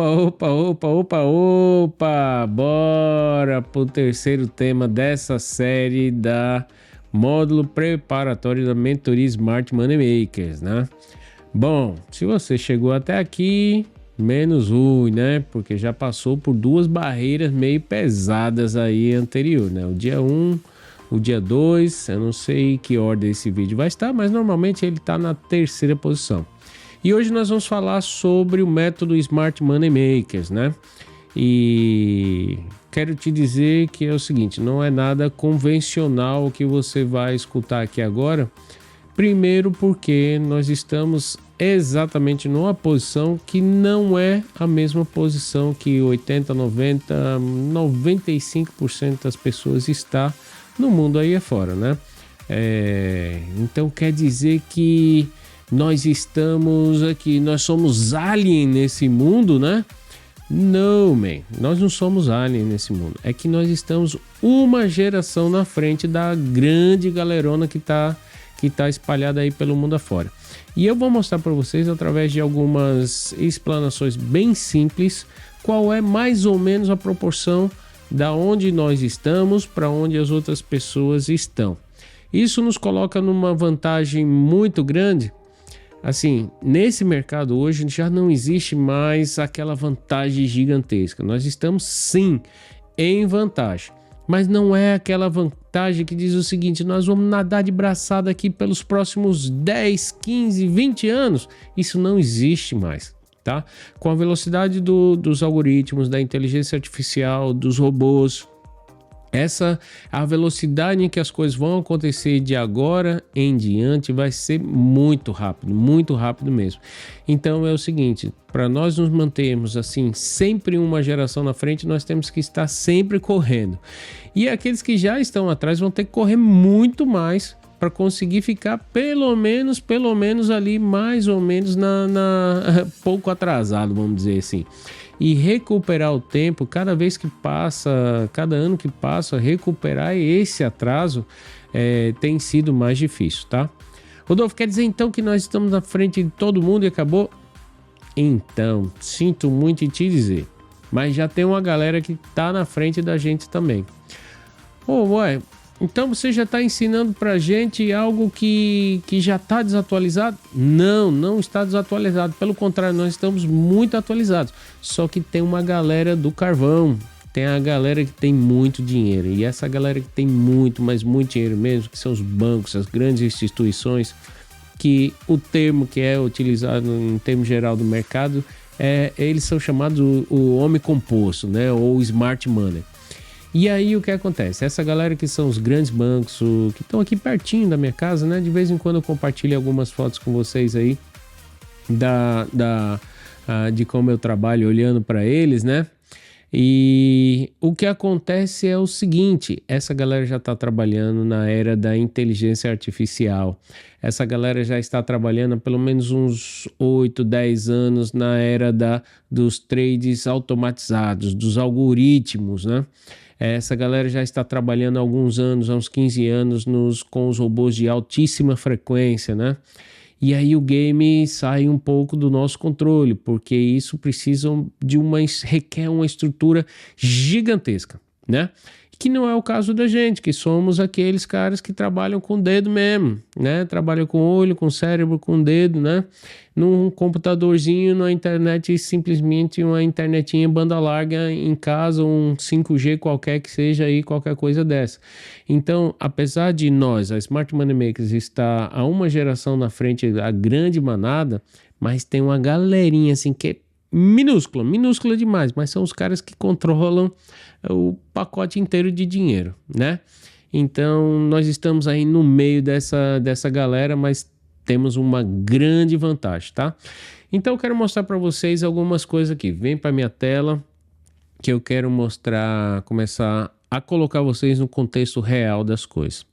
Opa! Bora pro terceiro tema dessa série da módulo preparatório da mentoria Smart Money Makers, né? Bom, se você chegou até aqui, menos ruim, né? Porque já passou por duas barreiras meio pesadas aí anterior, né? O dia 1, o dia 2, eu não sei que ordem esse vídeo vai estar, mas normalmente ele está na terceira posição. E hoje nós vamos falar sobre o método Smart Money Makers, né? E quero te dizer que é o seguinte, não é nada convencional o que você vai escutar aqui agora. Primeiro porque nós estamos exatamente numa posição que não é a mesma posição que 80, 90, 95% das pessoas está no mundo aí afora, né? Então quer dizer que nós estamos aqui, nós somos alien nesse mundo, né? Não, man, nós não somos alien nesse mundo. É que nós estamos uma geração na frente da grande galerona que tá espalhada aí pelo mundo afora. E eu vou mostrar para vocês, através de algumas explanações bem simples, qual é mais ou menos a proporção da onde nós estamos para onde as outras pessoas estão. Isso nos coloca numa vantagem muito grande. Assim, nesse mercado hoje já não existe mais aquela vantagem gigantesca. Nós estamos sim em vantagem, mas não é aquela vantagem que diz o seguinte: nós vamos nadar de braçada aqui pelos próximos 10, 15, 20 anos. Isso não existe mais, tá? Com a velocidade dos algoritmos, da inteligência artificial, dos robôs, a velocidade em que as coisas vão acontecer de agora em diante vai ser muito rápido mesmo. Então é o seguinte, para nós nos mantermos assim, sempre uma geração na frente, nós temos que estar sempre correndo. E aqueles que já estão atrás vão ter que correr muito mais para conseguir ficar pelo menos ali, mais ou menos pouco atrasado, vamos dizer assim. E recuperar o tempo, cada vez que passa, cada ano que passa, recuperar esse atraso tem sido mais difícil, tá? Rodolfo, quer dizer então que nós estamos na frente de todo mundo e acabou? Então, sinto muito em te dizer, mas já tem uma galera que tá na frente da gente também. Então você já está ensinando pra gente algo que já está desatualizado? Não está desatualizado. Pelo contrário, nós estamos muito atualizados. Só que tem uma galera do carvão. Tem a galera que tem muito dinheiro. E essa galera que tem muito, mas muito dinheiro mesmo, que são os bancos, as grandes instituições, que o termo que é utilizado em termo geral do mercado, eles são chamados o homem composto, né? Ou smart money. E aí o que acontece? Essa galera que são os grandes bancos, que estão aqui pertinho da minha casa, né? De vez em quando eu compartilho algumas fotos com vocês aí de como eu trabalho olhando para eles, né? E o que acontece é o seguinte: essa galera já está trabalhando na era da inteligência artificial. Essa galera já está trabalhando há pelo menos uns 8, 10 anos na era dos trades automatizados, dos algoritmos, né? Essa galera já está trabalhando há alguns anos, há uns 15 anos, com os robôs de altíssima frequência, né? E aí o game sai um pouco do nosso controle, porque isso requer uma estrutura gigantesca, né? Que não é o caso da gente, que somos aqueles caras que trabalham com o dedo mesmo, né? Trabalham com o olho, com o cérebro, com o dedo, né? Num computadorzinho, na internet, simplesmente uma internetinha banda larga em casa, um 5G qualquer que seja aí, qualquer coisa dessa. Então, apesar de nós, a Smart Money Makers, estar a uma geração na frente da grande manada, mas tem uma galerinha assim que é minúscula demais, mas são os caras que controlam o pacote inteiro de dinheiro, né? Então nós estamos aí no meio dessa galera, mas temos uma grande vantagem, tá? Então eu quero mostrar para vocês algumas coisas aqui. Vem para minha tela que eu quero começar a colocar vocês no contexto real das coisas.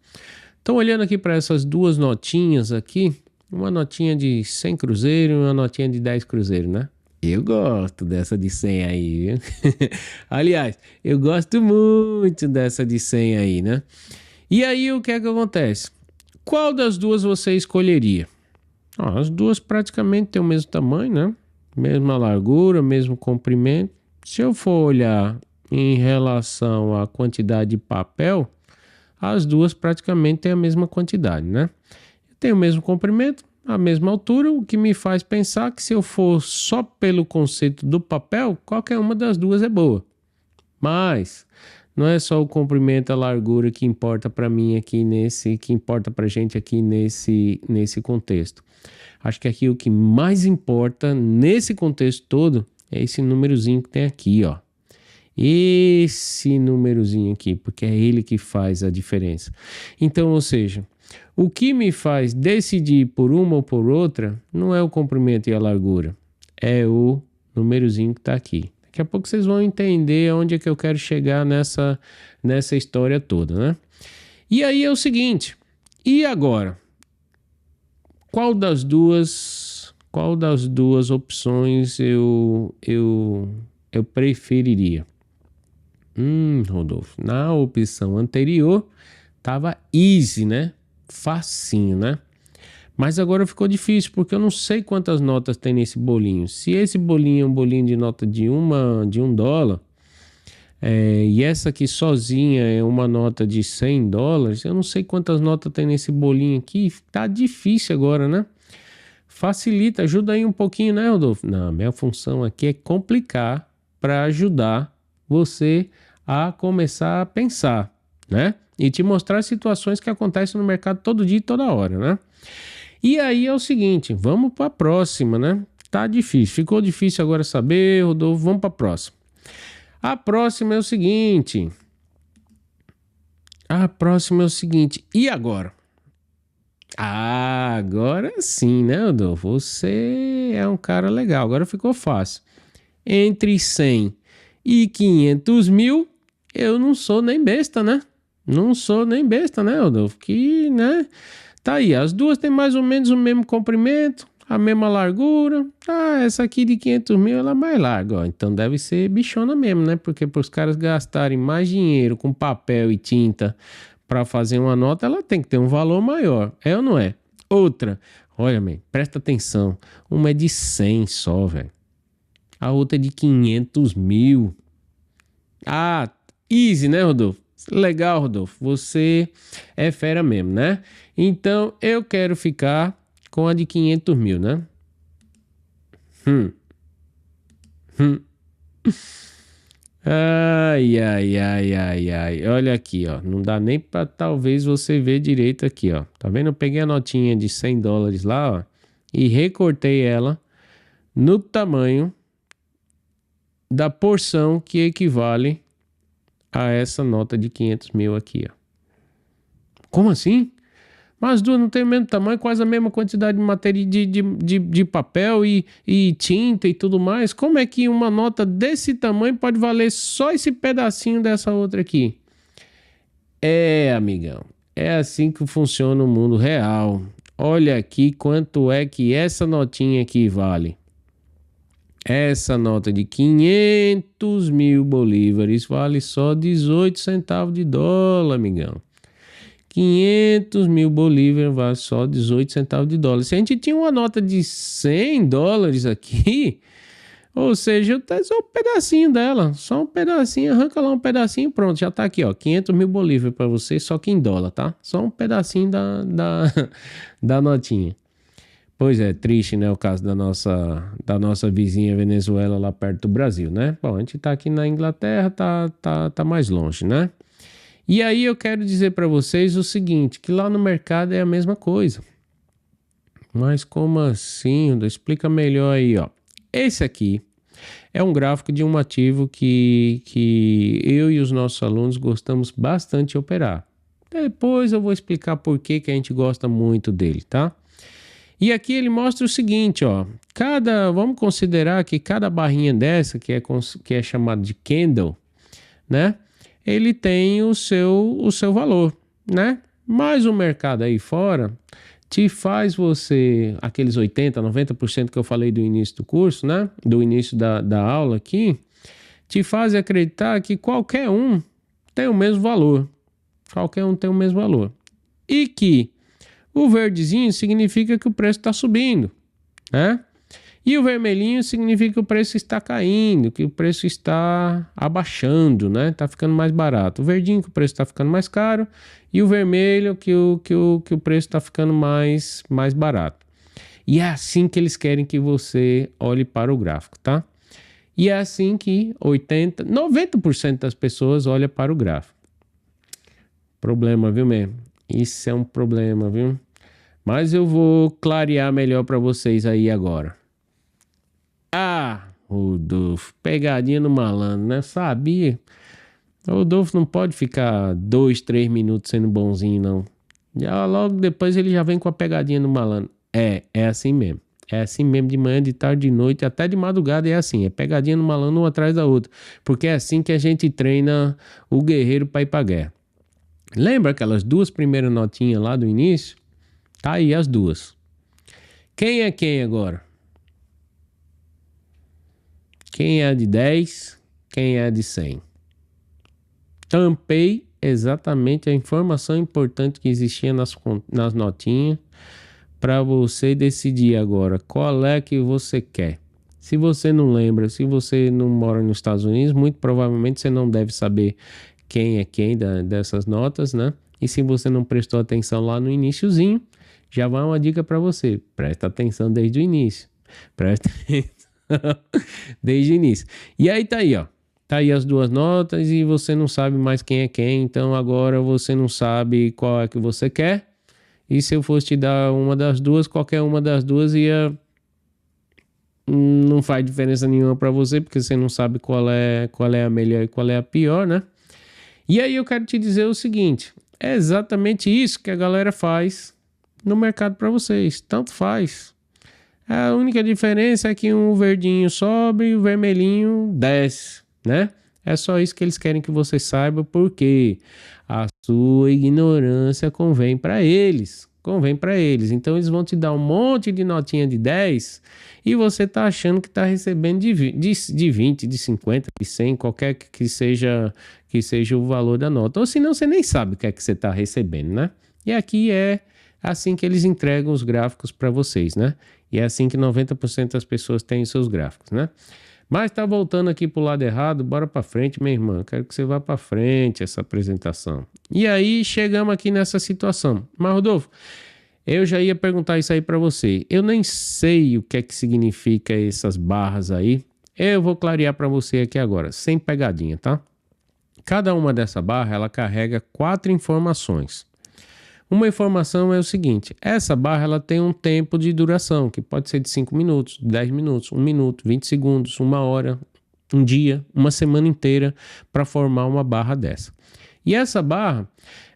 Então, olhando aqui para essas duas notinhas aqui, uma notinha de 100 cruzeiro e uma notinha de 10 cruzeiro, né? Eu gosto dessa de 100 aí, viu? Aliás, eu gosto muito dessa de 100 aí, né? E aí, o que é que acontece? Qual das duas você escolheria? As duas praticamente têm o mesmo tamanho, né? mesma largura, mesmo comprimento. Se eu for olhar em relação à quantidade de papel, as duas praticamente têm a mesma quantidade, né? Tem o mesmo comprimento, a mesma altura, o que me faz pensar que se eu for só pelo conceito do papel, qualquer uma das duas é boa. Mas não é só o comprimento, a largura que importa para mim aqui que importa para gente aqui nesse contexto. Acho que aqui o que mais importa nesse contexto todo é esse númerozinho que tem aqui, ó. Esse númerozinho aqui, porque é ele que faz a diferença. Então, ou seja, o que me faz decidir por uma ou por outra não é o comprimento e a largura, é o númerozinho que está aqui. Daqui a pouco vocês vão entender onde é que eu quero chegar nessa história toda, né? E aí é o seguinte, e agora? Qual das duas opções eu preferiria? Rodolfo, na opção anterior tava easy, né? Facinho, né? Mas agora ficou difícil, porque eu não sei quantas notas tem nesse bolinho. Se esse bolinho é um bolinho de nota de $1, e essa aqui sozinha é uma nota de $100, eu não sei quantas notas tem nesse bolinho aqui. Tá difícil agora, né? Facilita, ajuda aí um pouquinho, né, Rodolfo? Não, minha função aqui é complicar para ajudar você a começar a pensar, né? E te mostrar situações que acontecem no mercado todo dia e toda hora, né? E aí é o seguinte, vamos para a próxima, né? Tá difícil, ficou difícil agora saber, Rodolfo, vamos para a próxima. A próxima é o seguinte. E agora? Ah, agora sim, né, Rodolfo? Você é um cara legal, agora ficou fácil. Entre 100 e 500 mil, eu não sou nem besta, né? Rodolfo? Que, né? Tá aí, as duas têm mais ou menos o mesmo comprimento, a mesma largura. Ah, essa aqui de 500 mil, ela é mais larga, ó. Então deve ser bichona mesmo, né? Porque para os caras gastarem mais dinheiro com papel e tinta para fazer uma nota, ela tem que ter um valor maior. É ou não é? Outra, olha, man, presta atenção. Uma é de 100 só, velho. A outra é de 500 mil. Ah, easy, né, Rodolfo? Legal, Rodolfo. Você é fera mesmo, né? Então, eu quero ficar com a de 500 mil, né? Hum. Ai. Olha aqui, ó. Não dá nem pra talvez você ver direito aqui, ó. Tá vendo? Eu peguei a notinha de $100 lá, ó. E recortei ela no tamanho da porção que equivale a essa nota de 500 mil aqui, ó. Como assim? Mas as duas não têm o mesmo tamanho, quase a mesma quantidade de matéria de papel e tinta e tudo mais. Como é que uma nota desse tamanho pode valer só esse pedacinho dessa outra aqui? É, amigão, é assim que funciona o mundo real. Olha aqui quanto é que essa notinha aqui vale. Essa nota de 500 mil bolívares vale só 18 centavos de dólar, amigão. 500 mil bolívares vale só 18 centavos de dólar. Se a gente tinha uma nota de $100 aqui, ou seja, só um pedacinho dela, só um pedacinho, arranca lá um pedacinho, pronto, já tá aqui, ó, 500 mil bolívares para você, só que em dólar, tá? Só um pedacinho da notinha. Pois é, triste, né, o caso da nossa vizinha Venezuela lá perto do Brasil, né? Bom, a gente tá aqui na Inglaterra, tá mais longe, né? E aí eu quero dizer para vocês o seguinte, que lá no mercado é a mesma coisa. Mas como assim? Explica melhor aí, ó. Esse aqui é um gráfico de um ativo que eu e os nossos alunos gostamos bastante de operar. Depois eu vou explicar por que a gente gosta muito dele, tá? E aqui ele mostra o seguinte, ó. Vamos considerar que cada barrinha dessa, que é chamado de candle, né? Ele tem o seu valor, né? Mas o mercado aí fora te faz você, aqueles 80%, 90% que eu falei do início do curso, né? Do início da aula aqui, te faz acreditar que qualquer um tem o mesmo valor. Qualquer um tem o mesmo valor. E que o verdezinho significa que o preço está subindo, né? E o vermelhinho significa que o preço está caindo, que o preço está abaixando, né? Está ficando mais barato. O verdinho que o preço está ficando mais caro e o vermelho que o preço está ficando mais barato. E é assim que eles querem que você olhe para o gráfico, tá? E é assim que 90% das pessoas olham para o gráfico. Problema, viu mesmo? Isso é um problema, viu? Mas eu vou clarear melhor para vocês aí agora. Ah, Rodolfo, pegadinha no malandro, né? Sabia? O Rodolfo não pode ficar 2, 3 minutos sendo bonzinho, não. Já logo depois ele já vem com a pegadinha no malandro. É assim mesmo. É assim mesmo, de manhã, de tarde, de noite, até de madrugada é assim. É pegadinha no malandro uma atrás da outra. Porque é assim que a gente treina o guerreiro para ir pra guerra. Lembra aquelas 2 primeiras notinhas lá do início? Tá aí as 2. Quem é quem agora? Quem é a de 10? Quem é a de 100? Tampei exatamente a informação importante que existia nas notinhas para você decidir agora qual é que você quer. Se você não lembra, se você não mora nos Estados Unidos, muito provavelmente você não deve saber quem é quem dessas notas, né? E se você não prestou atenção lá no iniciozinho, já vai uma dica para você. Presta atenção desde o início. Presta atenção desde o início. E aí tá aí, ó. Tá aí as 2 notas e você não sabe mais quem é quem. Então agora você não sabe qual é que você quer. E se eu fosse te dar uma das 2, qualquer uma das 2 não faz diferença nenhuma para você, porque você não sabe qual é a melhor e qual é a pior, né? E aí eu quero te dizer o seguinte, é exatamente isso que a galera faz no mercado para vocês, tanto faz. A única diferença é que um verdinho sobe e o vermelhinho desce, né? É só isso que eles querem que você saiba, porque a sua ignorância convém para eles. Convém para eles. Então eles vão te dar um monte de notinha de 10 e você tá achando que tá recebendo de 20, de 50, de 100, qualquer que seja o valor da nota. Ou senão você nem sabe o que é que você tá recebendo, né? E aqui é assim que eles entregam os gráficos para vocês, né? E é assim que 90% das pessoas têm seus gráficos, né? Mas tá voltando aqui pro lado errado, bora para frente, minha irmã. Quero que você vá para frente essa apresentação. E aí chegamos aqui nessa situação. Mas Rodolfo, eu já ia perguntar isso aí para você. Eu nem sei o que é que significa essas barras aí. Eu vou clarear para você aqui agora, sem pegadinha, tá? Cada uma dessa barra, ela carrega 4 informações. Uma informação é o seguinte, essa barra ela tem um tempo de duração, que pode ser de 5 minutos, 10 minutos, 1 minuto, 20 segundos, 1 hora, um dia, uma semana inteira para formar uma barra dessa. E essa barra,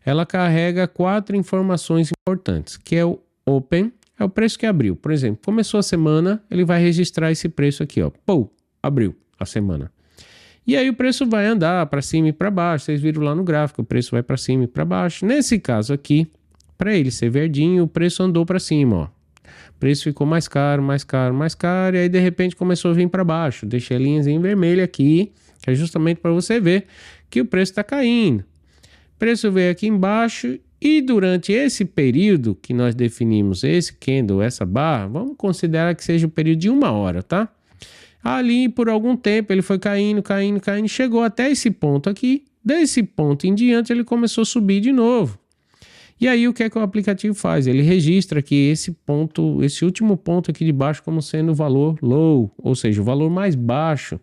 ela carrega 4 informações importantes, que é o Open, é o preço que abriu. Por exemplo, começou a semana, ele vai registrar esse preço aqui, ó. Pô, abriu a semana. E aí o preço vai andar para cima e para baixo, vocês viram lá no gráfico, o preço vai para cima e para baixo. Nesse caso aqui, para ele ser verdinho, o preço andou para cima, ó. O preço ficou mais caro, mais caro, mais caro, e aí de repente começou a vir para baixo. Deixei a linhazinha em vermelho aqui, que é justamente para você ver que o preço está caindo. O preço veio aqui embaixo e durante esse período que nós definimos, esse candle, essa barra, vamos considerar que seja o período de 1 hora, tá? Ali por algum tempo ele foi caindo, caindo, caindo, chegou até esse ponto aqui. Desse ponto em diante ele começou a subir de novo. E aí o que é que o aplicativo faz? Ele registra aqui esse ponto, esse último ponto aqui de baixo como sendo o valor low, ou seja, o valor mais baixo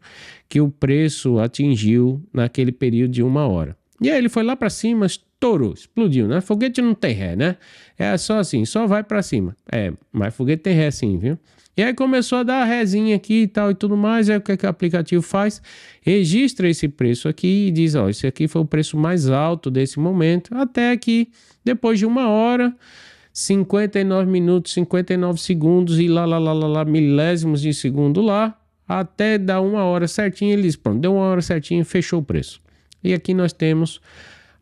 que o preço atingiu naquele período de 1 hora. E aí ele foi lá para cima, estourou, explodiu, né? Foguete não tem ré, né? É só assim, só vai para cima. Mas foguete tem ré sim, viu? E aí começou a dar a rézinha aqui e tal e tudo mais. Aí o que é que o aplicativo faz? Registra esse preço aqui e diz, ó, esse aqui foi o preço mais alto desse momento, até que depois de 1 hora, 59 minutos, 59 segundos e lá, milésimos de segundo lá, até dar 1 hora certinho, ele diz, pronto, deu 1 hora certinho, fechou o preço. E aqui nós temos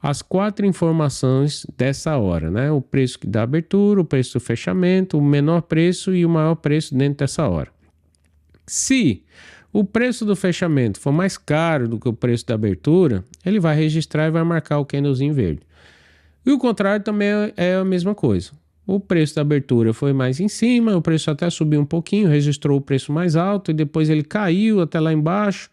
as 4 informações dessa hora, né? O preço da abertura, o preço do fechamento, o menor preço e o maior preço dentro dessa hora. Se o preço do fechamento for mais caro do que o preço da abertura, ele vai registrar e vai marcar o candlezinho verde. E o contrário também é a mesma coisa. o preço da abertura foi mais em cima, o preço até subiu um pouquinho, registrou o preço mais alto e depois ele caiu até lá embaixo,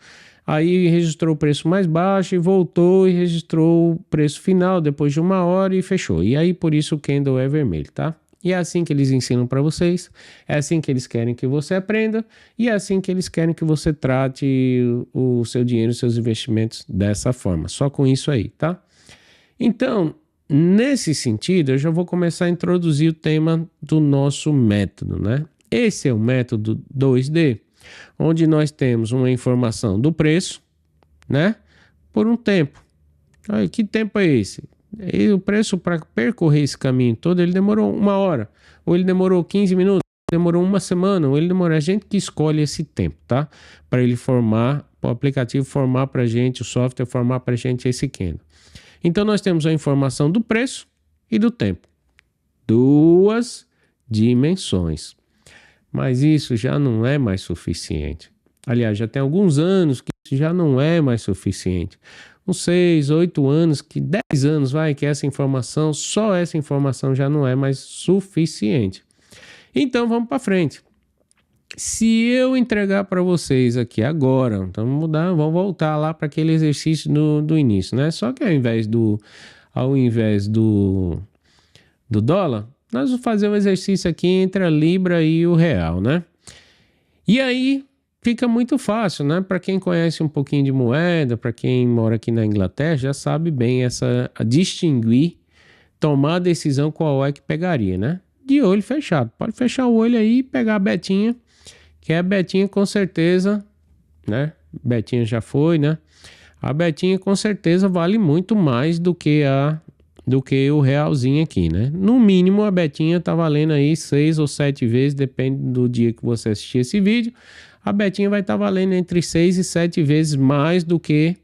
aí registrou o preço mais baixo e voltou e registrou o preço final depois de 1 hora e fechou. E aí por isso o candle é vermelho, tá? E é assim que eles ensinam para vocês, é assim que eles querem que você aprenda e é assim que eles querem que você trate o seu dinheiro, os seus investimentos dessa forma, só com isso aí, tá? Então, nesse sentido, eu já vou começar a introduzir o tema do nosso método, né? Esse é o método 2D, onde nós temos uma informação do preço, né? Por um tempo. Aí, que tempo é esse? E o preço para percorrer esse caminho todo, ele demorou 1 hora, ou ele demorou 15 minutos, demorou 1 semana, ou ele demorou. A gente que escolhe esse tempo, tá? Para ele formar, o aplicativo formar para a gente, o software formar para a gente esse candle. Então nós temos a informação do preço e do tempo. 2 dimensões. Mas isso já não é mais suficiente. Aliás, já tem alguns anos que isso já não é mais suficiente. Uns 6, 8 anos, 10 anos vai, que essa informação, só essa informação já não é mais suficiente. Então vamos para frente. Se eu entregar para vocês aqui agora, então vamos voltar lá para aquele exercício do início, né? Só que ao invés do dólar, nós vamos fazer um exercício aqui entre a Libra e o Real, né? E aí fica muito fácil, né? Para quem conhece um pouquinho de moeda, para quem mora aqui na Inglaterra, já sabe bem a distinguir, tomar a decisão qual é que pegaria, né? De olho fechado. Pode fechar o olho aí e pegar a Betinha, que a Betinha com certeza, né? Betinha já foi, né? A Betinha com certeza vale muito mais do que o realzinho aqui, né? No mínimo a Betinha tá valendo aí 6 ou 7 vezes, depende do dia que você assistir esse vídeo. A Betinha vai estar valendo entre 6 e 7 vezes mais do que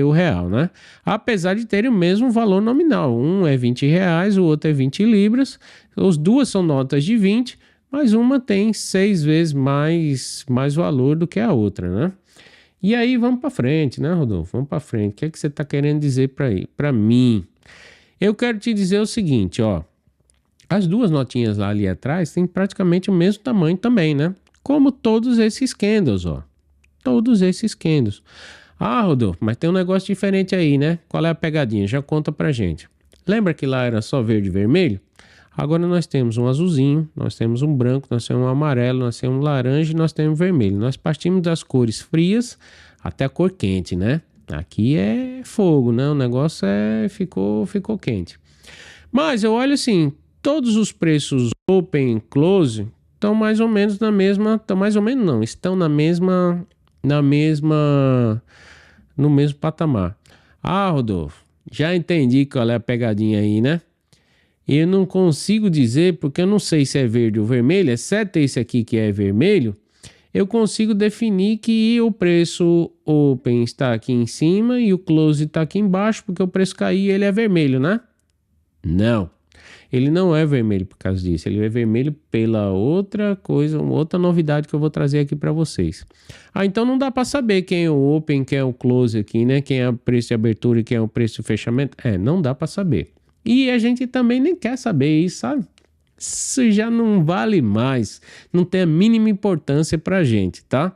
o real, né? Apesar de terem o mesmo valor nominal. Um é 20 reais, o outro é 20 libras. As duas são notas de 20, mas uma tem 6 vezes mais valor do que a outra, né? E aí vamos para frente, né, Rodolfo? Vamos para frente. O que é que você está querendo dizer para mim? Eu quero te dizer o seguinte, ó. As duas notinhas lá ali atrás têm praticamente o mesmo tamanho também, né? Como todos esses candles, ó. Todos esses candles. Ah, Rodolfo, mas tem um negócio diferente aí, né? Qual é a pegadinha? Já conta pra gente. Lembra que lá era só verde e vermelho? Agora nós temos um azulzinho, nós temos um branco, nós temos um amarelo, nós temos um laranja e nós temos um vermelho. Nós partimos das cores frias até a cor quente, né? Aqui é fogo, né? O negócio ficou quente. Mas eu olho assim, todos os preços open e close estão mais ou menos na mesma, estão no mesmo patamar. Ah, Rodolfo, já entendi qual é a pegadinha aí, né? E eu não consigo dizer, porque eu não sei se é verde ou vermelho, exceto esse aqui que é vermelho, eu consigo definir que o preço open está aqui em cima e o close está aqui embaixo, porque o preço cair ele é vermelho, né? Não. Ele não é vermelho por causa disso, ele é vermelho pela outra coisa, uma outra novidade que eu vou trazer aqui para vocês. Ah, então não dá para saber quem é o open, quem é o close aqui, né? Quem é o preço de abertura e quem é o preço de fechamento. Não dá para saber. E a gente também nem quer saber isso, sabe? Isso já não vale mais, não tem a mínima importância pra gente, tá?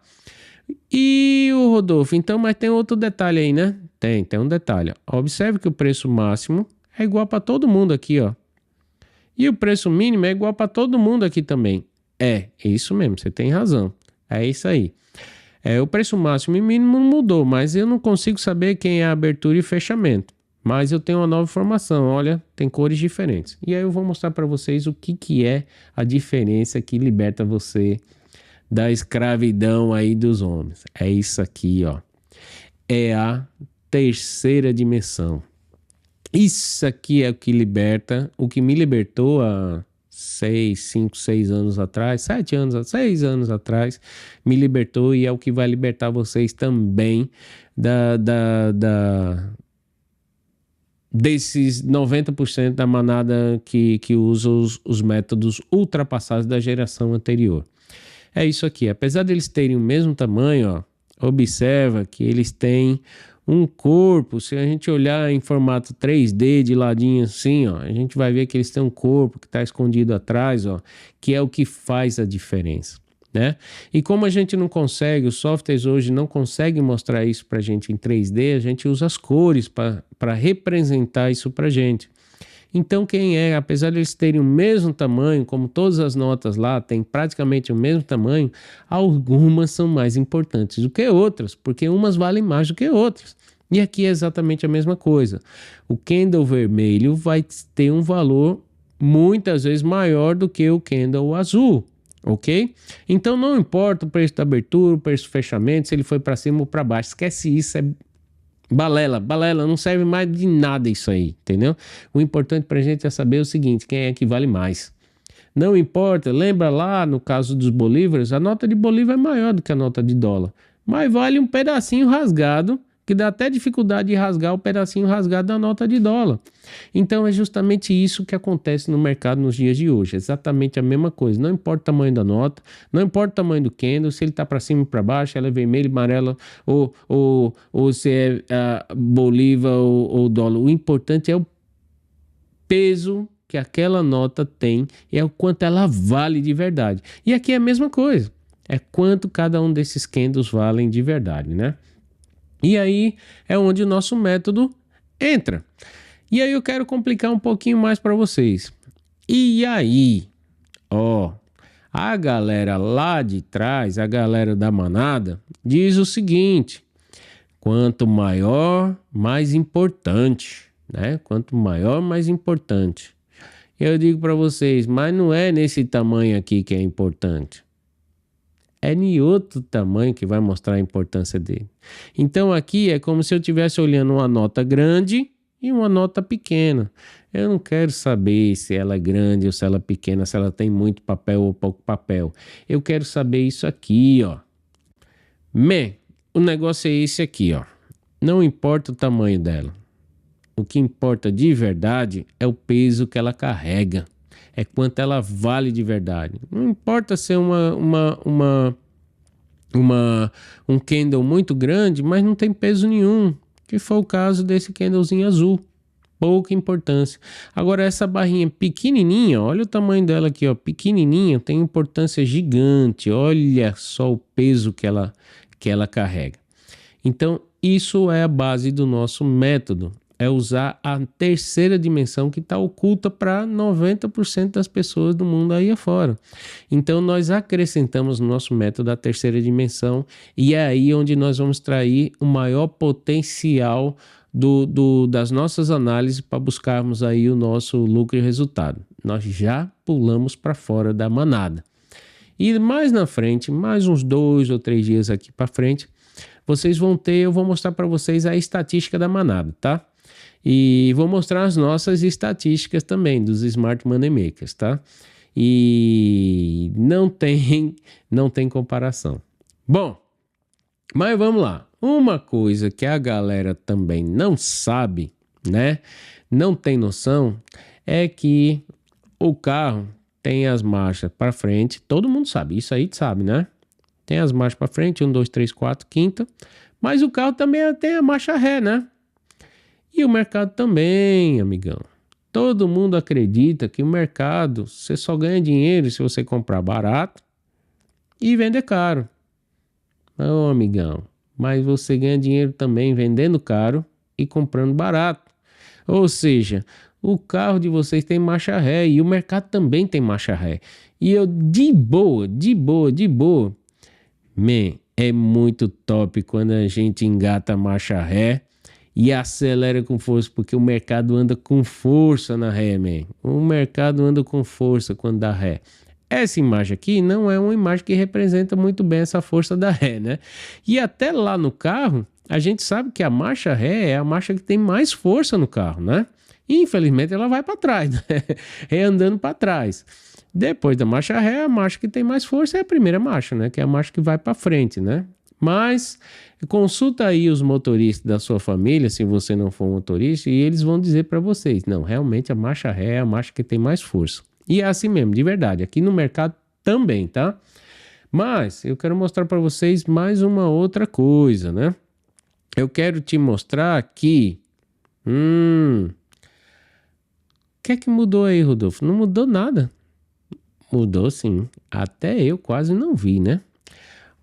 E o Rodolfo, então, mas tem outro detalhe aí, né? Tem um detalhe. Observe que o preço máximo é igual para todo mundo aqui, ó. E o preço mínimo é igual para todo mundo aqui também. É isso mesmo, você tem razão. É isso aí. O preço máximo e mínimo não mudou, mas eu não consigo saber quem é a abertura e fechamento. Mas eu tenho uma nova informação, olha, tem cores diferentes. E aí eu vou mostrar para vocês o que é a diferença que liberta você da escravidão aí dos homens. É isso aqui, ó. É a terceira dimensão. Isso aqui é o que liberta, o que me libertou há 6 anos atrás, 6 anos atrás, me libertou e é o que vai libertar vocês também desses 90% da manada que usa os métodos ultrapassados da geração anterior. É isso aqui, apesar deles terem o mesmo tamanho, ó, observa que eles têm um corpo, se a gente olhar em formato 3D de ladinho assim, ó, a gente vai ver que eles têm um corpo que está escondido atrás, ó, que é o que faz a diferença, né? E como a gente não consegue, os softwares hoje não conseguem mostrar isso para a gente em 3D, a gente usa as cores para representar isso para a gente. Então, apesar de eles terem o mesmo tamanho, como todas as notas lá têm praticamente o mesmo tamanho, algumas são mais importantes do que outras, porque umas valem mais do que outras. E aqui é exatamente a mesma coisa. O candle vermelho vai ter um valor muitas vezes maior do que o candle azul, ok? Então, não importa o preço da abertura, o preço do fechamento, se ele foi para cima ou para baixo, esquece isso, é balela, não serve mais de nada isso aí, entendeu? O importante pra gente é saber o seguinte, quem é que vale mais. Não importa, lembra lá no caso dos bolívares, a nota de bolívar é maior do que a nota de dólar, mas vale um pedacinho rasgado, que dá até dificuldade de rasgar o pedacinho rasgado da nota de dólar. Então é justamente isso que acontece no mercado nos dias de hoje, exatamente a mesma coisa, não importa o tamanho da nota, não importa o tamanho do candle, se ele está para cima ou para baixo, ela é vermelha, amarela ou se é bolívar ou dólar, o importante é o peso que aquela nota tem e é o quanto ela vale de verdade. E aqui é a mesma coisa, é quanto cada um desses candles valem de verdade, né? E aí é onde o nosso método entra. E aí eu quero complicar um pouquinho mais para vocês. E aí, ó, a galera lá de trás, a galera da manada, diz o seguinte: quanto maior, mais importante, né? Quanto maior, mais importante. Eu digo para vocês, mas não é nesse tamanho aqui que é importante. É em outro tamanho que vai mostrar a importância dele. Então aqui é como se eu estivesse olhando uma nota grande e uma nota pequena. Eu não quero saber se ela é grande ou se ela é pequena, se ela tem muito papel ou pouco papel. Eu quero saber isso aqui, ó. O negócio é esse aqui, ó. Não importa o tamanho dela. O que importa de verdade é o peso que ela carrega. É quanto ela vale de verdade. Não importa ser um candle muito grande, mas não tem peso nenhum, que foi o caso desse candlezinho azul. Pouca importância. Agora essa barrinha pequenininha, olha o tamanho dela aqui, ó, pequenininha, tem importância gigante. Olha só o peso que ela carrega. Então, isso é a base do nosso método. É usar a terceira dimensão que está oculta para 90% das pessoas do mundo aí afora. Então, nós acrescentamos no nosso método a terceira dimensão e é aí onde nós vamos extrair o maior potencial das nossas análises para buscarmos aí o nosso lucro e resultado. Nós já pulamos para fora da manada. E mais na frente, mais uns 2 ou 3 dias aqui para frente, eu vou mostrar para vocês a estatística da manada, tá? E vou mostrar as nossas estatísticas também dos Smart Money Makers, tá? E não tem comparação. Bom, mas vamos lá. Uma coisa que a galera também não sabe, né? Não tem noção, é que o carro tem as marchas para frente. Todo mundo sabe, isso aí sabe, né? Tem as marchas para frente, 1, 2, 3, 4, quinta. Mas o carro também tem a marcha ré, né? E o mercado também, amigão. Todo mundo acredita que o mercado, você só ganha dinheiro se você comprar barato e vender caro. Não, amigão. Mas você ganha dinheiro também vendendo caro e comprando barato. Ou seja, o carro de vocês tem marcha ré e o mercado também tem marcha ré. E eu de boa. É muito top quando a gente engata a marcha ré e acelera com força, porque o mercado anda com força na ré, man. O mercado anda com força quando dá ré. Essa imagem aqui não é uma imagem que representa muito bem essa força da ré, né? E até lá no carro, a gente sabe que a marcha ré é a marcha que tem mais força no carro, né? E, infelizmente ela vai para trás, né? É andando para trás. Depois da marcha ré, a marcha que tem mais força é a primeira marcha, né? Que é a marcha que vai para frente, né? Mas consulta aí os motoristas da sua família, se você não for motorista, e eles vão dizer para vocês, não, realmente a marcha ré é a marcha que tem mais força. E é assim mesmo, de verdade, aqui no mercado também, tá? Mas eu quero mostrar para vocês mais uma outra coisa, né? eu quero te mostrar que... o que é que mudou aí, Rodolfo? Não mudou nada. Mudou sim. Até eu quase não vi, né?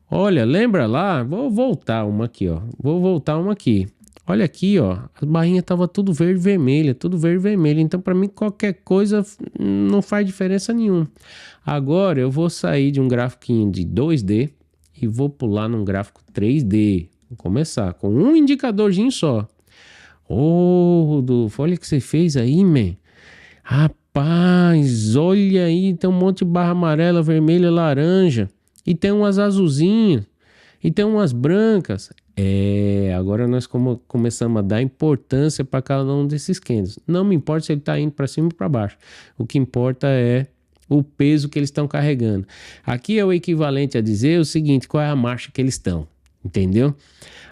Olha, lembra lá? Vou voltar uma aqui, ó. Vou voltar uma aqui. Olha aqui, ó. As barrinhas estavam tudo verde e vermelha, tudo verde e vermelho. Então, para mim, qualquer coisa não faz diferença nenhuma. Agora, eu vou sair de um gráfico de 2D e vou pular num gráfico 3D. Vou começar com um indicadorzinho só. Ô, Rodolfo, olha o que você fez aí, man. Rapaz, olha aí, tem um monte de barra amarela, vermelha, laranja. E tem umas azulzinhas. E tem umas brancas. Agora nós começamos a dar importância para cada um desses candles. Não me importa se ele está indo para cima ou para baixo. O que importa é o peso que eles estão carregando. Aqui é o equivalente a dizer o seguinte, qual é a marcha que eles estão. Entendeu?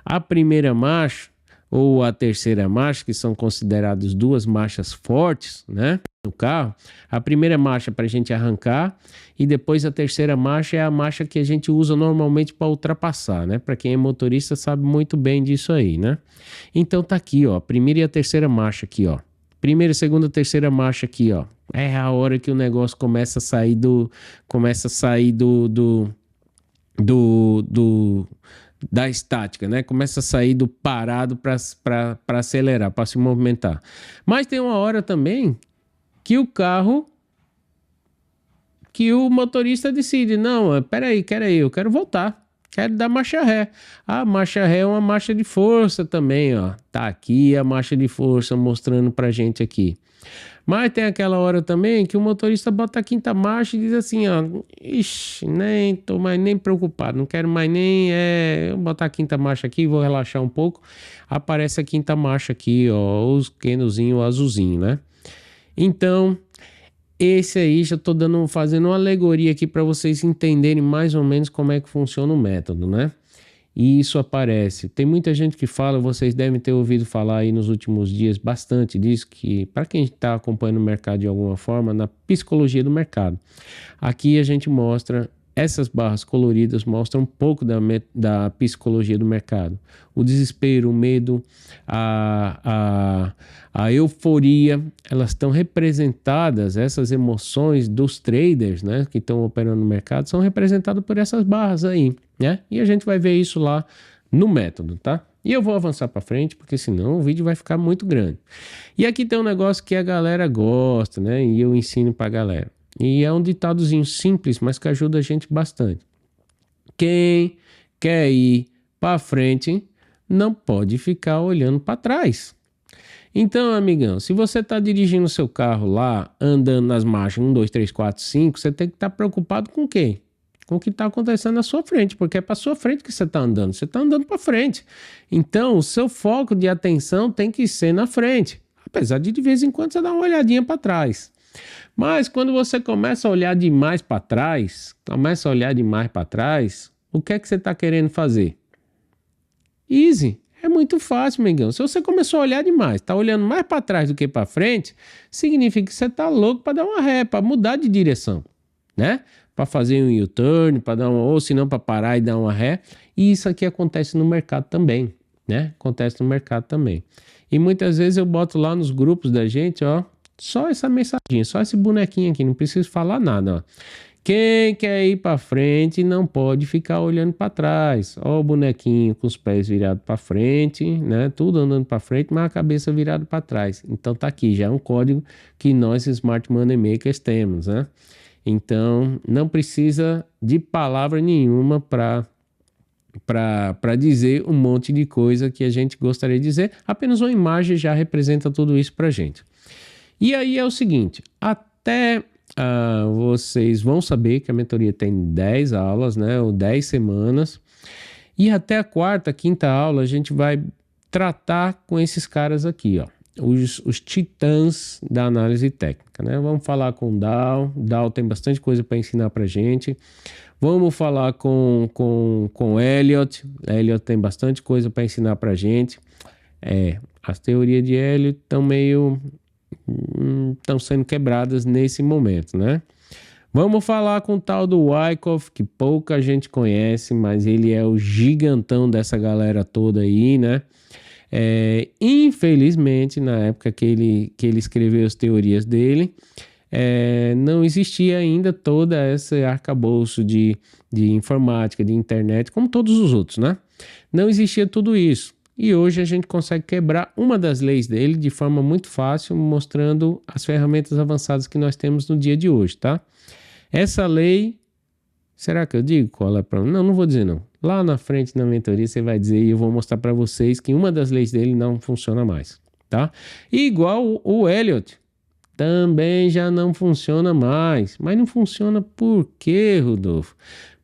A primeira marcha ou a terceira marcha, que são consideradas duas marchas fortes, né, no carro. A primeira marcha para a gente arrancar e depois a terceira marcha é a marcha que a gente usa normalmente para ultrapassar, né? Para quem é motorista sabe muito bem disso aí, né? Então tá aqui, ó, a primeira e a terceira marcha aqui, ó. Primeira, segunda, terceira marcha aqui, ó. É a hora que o negócio começa a sair da estática, né? Começa a sair do parado para acelerar, para se movimentar. Mas tem uma hora também que o motorista decide, não, peraí, eu quero voltar, quero dar marcha ré. A marcha ré é uma marcha de força também, ó. Tá aqui a marcha de força mostrando pra gente aqui. Mas tem aquela hora também que o motorista bota a quinta marcha e diz assim, ó, ixi, nem tô mais nem preocupado, não quero mais nem, eu botar a quinta marcha aqui, vou relaxar um pouco. Aparece a quinta marcha aqui, ó, os candlezinho azulzinho, né? Então, esse aí já tô fazendo uma alegoria aqui para vocês entenderem mais ou menos como é que funciona o método, né? E isso aparece. Tem muita gente que fala, vocês devem ter ouvido falar aí nos últimos dias bastante disso, que para quem está acompanhando o mercado de alguma forma, na psicologia do mercado. Aqui a gente mostra, essas barras coloridas mostram um pouco da psicologia do mercado. O desespero, o medo, a euforia, elas estão representadas, essas emoções dos traders, né, que estão operando no mercado, são representadas por essas barras aí, né? E a gente vai ver isso lá no método, tá? E eu vou avançar para frente, porque senão o vídeo vai ficar muito grande. E aqui tem um negócio que a galera gosta, né? E eu ensino para a galera. E é um ditadozinho simples, mas que ajuda a gente bastante. Quem quer ir para frente não pode ficar olhando para trás. Então, amigão, se você está dirigindo o seu carro lá, andando nas marchas 1, 2, 3, 4, 5, você tem que estar preocupado com o quê? Com o que está acontecendo na sua frente, porque é para sua frente que você está andando para frente. Então, o seu foco de atenção tem que ser na frente, apesar de vez em quando você dar uma olhadinha para trás. Mas quando você começa a olhar demais para trás, o que é que você está querendo fazer? Easy. É muito fácil, amigão. Se você começou a olhar demais, está olhando mais para trás do que para frente, significa que você está louco para dar uma ré, para mudar de direção, né? Para fazer um U-turn, para dar ou se não para parar e dar uma ré. E isso aqui acontece no mercado também, né? Acontece no mercado também. E muitas vezes eu boto lá nos grupos da gente, ó, só essa mensaginha, só esse bonequinho aqui, não preciso falar nada, ó. Quem quer ir para frente não pode ficar olhando para trás. Ó o bonequinho com os pés virados para frente, né? Tudo andando para frente, mas a cabeça virada para trás. Então tá aqui, já é um código que nós Smart Money Makers temos, né? Então não precisa de palavra nenhuma para dizer um monte de coisa que a gente gostaria de dizer. Apenas uma imagem já representa tudo isso para gente. E aí é o seguinte, até... vocês vão saber que a mentoria tem 10 aulas, né, ou 10 semanas, e até a quarta, quinta aula a gente vai tratar com esses caras aqui, ó, os titãs da análise técnica, né? Vamos falar com o Dow tem bastante coisa para ensinar pra gente. Vamos falar com Elliot tem bastante coisa para ensinar pra gente. As teorias de Elliot estão sendo quebradas nesse momento, né? Vamos falar com o tal do Wyckoff, que pouca gente conhece, mas ele é o gigantão dessa galera toda aí, né? Infelizmente, na época que ele escreveu as teorias dele, não existia ainda toda essa arcabouço de informática, de internet, como todos os outros, né? Não existia tudo isso. E hoje a gente consegue quebrar uma das leis dele de forma muito fácil, mostrando as ferramentas avançadas que nós temos no dia de hoje, tá? Essa lei, será que eu digo qual é para? Não, não vou dizer não. Lá na frente na mentoria você vai dizer e eu vou mostrar para vocês que uma das leis dele não funciona mais, tá? E igual o Elliot também já não funciona mais. Mas não funciona por quê, Rodolfo?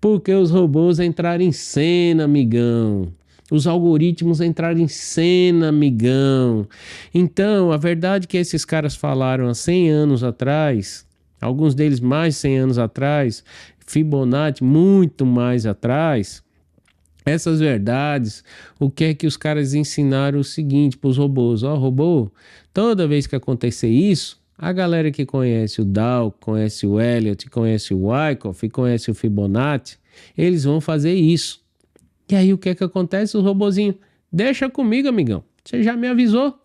Porque os robôs entraram em cena, amigão. Os algoritmos entraram em cena, amigão. Então, a verdade que esses caras falaram há 100 anos atrás, alguns deles mais de 100 anos atrás, Fibonacci muito mais atrás, essas verdades, o que é que os caras ensinaram o seguinte para os robôs? Ó, robô, toda vez que acontecer isso, a galera que conhece o Dow, conhece o Elliott, conhece o Wyckoff e conhece o Fibonacci, eles vão fazer isso. E aí o que é que acontece? Os robozinhos, deixa comigo, amigão. Você já me avisou?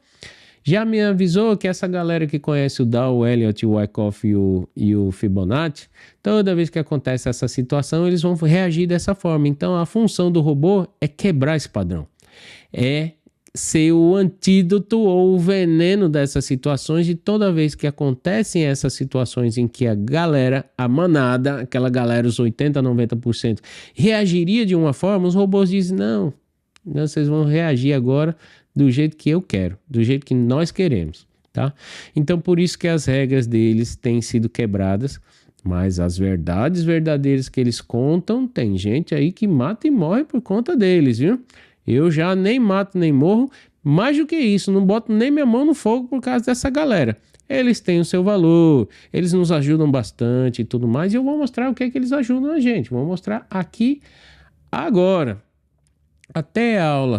Já me avisou que essa galera que conhece o Dow, o Elliott, o Wyckoff e o Fibonacci, toda vez que acontece essa situação, eles vão reagir dessa forma. Então, a função do robô é quebrar esse padrão. É ser o antídoto ou o veneno dessas situações, e toda vez que acontecem essas situações em que a galera, a manada, aquela galera, os 80%, 90%, reagiria de uma forma, os robôs dizem, não, vocês vão reagir agora do jeito que eu quero, do jeito que nós queremos, tá? Então, por isso que as regras deles têm sido quebradas, mas as verdades verdadeiras que eles contam, tem gente aí que mata e morre por conta deles, viu? Eu já nem mato nem morro, mais do que isso, não boto nem minha mão no fogo por causa dessa galera. Eles têm o seu valor, eles nos ajudam bastante e tudo mais, e eu vou mostrar o que é que eles ajudam a gente, vou mostrar aqui agora. Até a aula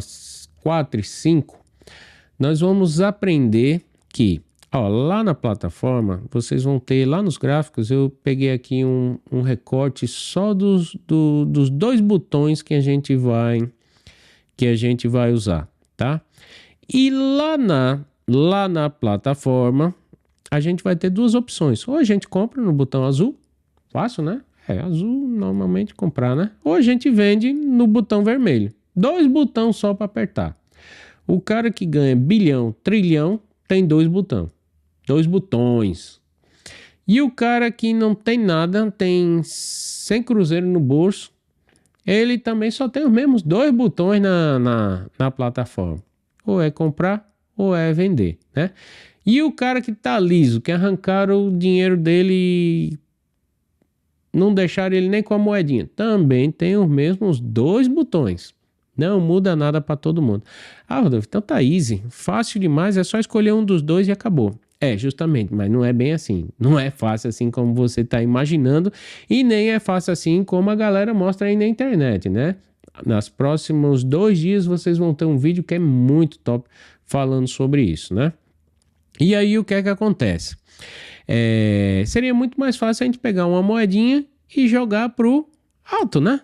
4 e 5, nós vamos aprender que, ó, lá na plataforma, vocês vão ter, lá nos gráficos, eu peguei aqui um recorte só dos 2 botões que a gente vai usar, tá? E lá na plataforma, a gente vai ter 2 opções. Ou a gente compra no botão azul, fácil, né? Azul normalmente comprar, né? Ou a gente vende no botão vermelho. 2 botões só para apertar. O cara que ganha bilhão, trilhão, tem 2 botões. 2 botões. E o cara que não tem nada, tem 100 cruzeiro no bolso, ele também só tem os mesmos 2 botões na plataforma. Ou é comprar ou é vender, né? E o cara que tá liso, que arrancaram o dinheiro dele e não deixaram ele nem com a moedinha, também tem os mesmos 2 botões. Não muda nada para todo mundo. Ah, Rodolfo, então tá easy, fácil demais, é só escolher um dos 2 e acabou. Justamente, mas não é bem assim. Não é fácil assim como você está imaginando e nem é fácil assim como a galera mostra aí na internet, né? Nos próximos 2 dias vocês vão ter um vídeo que é muito top falando sobre isso, né? E aí o que é que acontece? Seria muito mais fácil a gente pegar uma moedinha e jogar pro alto, né?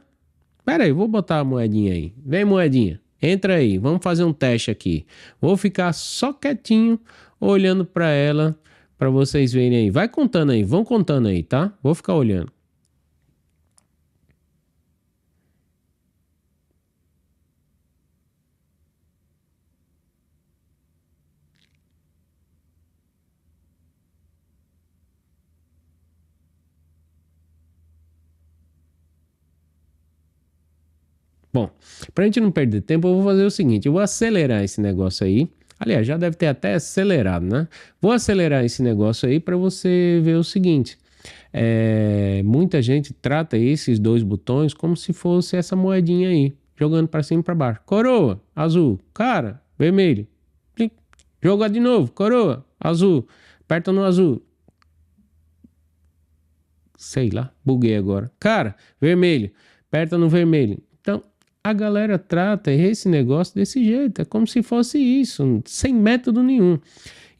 Pera aí, vou botar a moedinha aí. Vem, moedinha, entra aí, vamos fazer um teste aqui. Vou ficar só quietinho, olhando para ela, para vocês verem aí. Vai contando aí, vão contando aí, tá? Vou ficar olhando. Bom, para a gente não perder tempo, eu vou fazer o seguinte, eu vou acelerar esse negócio aí. Aliás, já deve ter até acelerado, né? Vou acelerar esse negócio aí para você ver o seguinte. Muita gente trata esses 2 botões como se fosse essa moedinha aí, jogando para cima e para baixo. Coroa, azul. Cara, vermelho. Plim. Joga de novo, coroa, azul. Aperta no azul. Sei lá, buguei agora. Cara, vermelho. Aperta no vermelho. Então, a galera trata esse negócio desse jeito, é como se fosse isso, sem método nenhum.